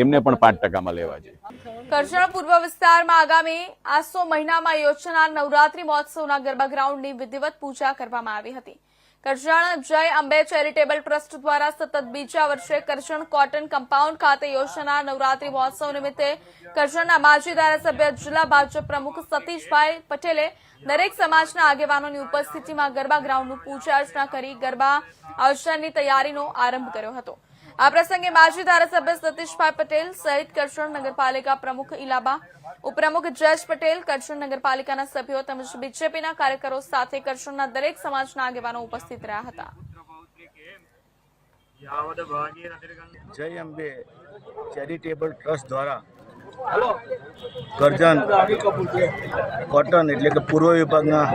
એમને પણ 5% લેવા છે। કરજણ પૂર્વ વિસ્તારમાં આગામી આસો મહિનામાં યોજાનાર નવરાત્રી મહોત્સવના ગરબા ગ્રાઉન્ડની વિધિવત પૂજા કરવામાં આવી હતી। કરજણ જય અંબે ચેરિટેબલ ટ્રસ્ટ દ્વારા સતત બીજા વર્ષે કરજણ કોટન કમ્પાઉન્ડ ખાતે યોજાનાર નવરાત્રી મહોત્સવ નિમિત્તે કરજણના માજી ધારાસભ્ય જિલ્લા ભાજપ પ્રમુખ સતીશભાઈ પટેલે દરેક સમાજના આગેવાનોની ઉપસ્થિતિમાં ગરબા ગ્રાઉન્ડનું પૂજા અર્ચના કરી ગરબા આયોજનની તૈયારીનો આરંભ કર્યો હતો। આ પ્રસંગે માજી ધારાસભ્ય સતીશભાઈ પટેલ સહિત કરજણ નગરપાલિકા પ્રમુખ ઇલાબા, ઉપપ્રમુખ જયેશ પટેલ, કરજણ નગરપાલિકાના સભ્યો તેમજ બીજેપીના કાર્યકરો સાથે કરજણના દરેક સમાજના આગેવાનો ઉપસ્થિત રહ્યા હતા। જય અંબે ચેરિટેબલ ટ્રસ્ટ દ્વારા કરજણ કોટન એટલે કે પૂર્વ વિભાગના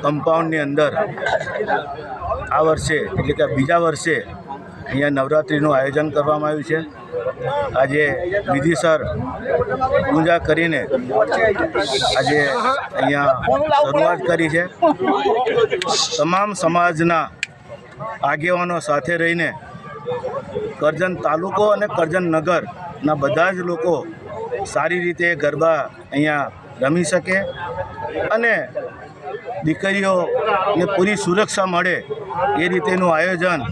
કમ્પાઉન્ડની અંદર આ વર્ષે એટલે કે બીજા વર્ષે અહીંયા નવરાત્રિનું આયોજન કરવામાં આવ્યું છે। આજે વિધિસર પૂજા કરીને આજે અહીંયા શરૂઆત કરી છે। તમામ સમાજના આગેવાનો સાથે રહીને કરજણ તાલુકો અને કરજણ નગરના બધા જ લોકો સારી રીતે ગરબા અહીંયા રમી શકે અને દીકરીઓને પૂરી સુરક્ષા મળે એ રીતેનું આયોજન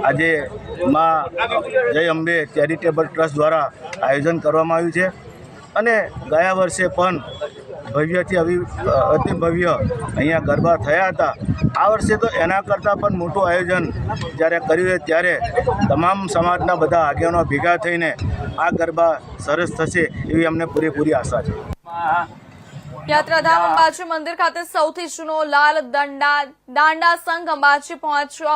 આજે માં જય અંબે ચેરિટેબલ ટ્રસ્ટ દ્વારા આયોજન કરવામાં આવ્યું છે અને ગયા વર્ષે પણ ભવ્યથી અતિ ભવ્ય અહીંયા ગરબા થયા હતા। આ વર્ષે તો એના કરતાં પણ મોટું આયોજન જ્યારે કર્યું ત્યારે તમામ સમાજના બધા આગેવાનો ભેગા થઈને આ ગરબા સરસ થશે એવી અમને પૂરેપૂરી આશા છે। યાત્રાધામ અંબાજી મંદિર ખાતે સૌથી જૂનો લાલ દાંડા સંઘ અંબાજી પહોંચ્યો।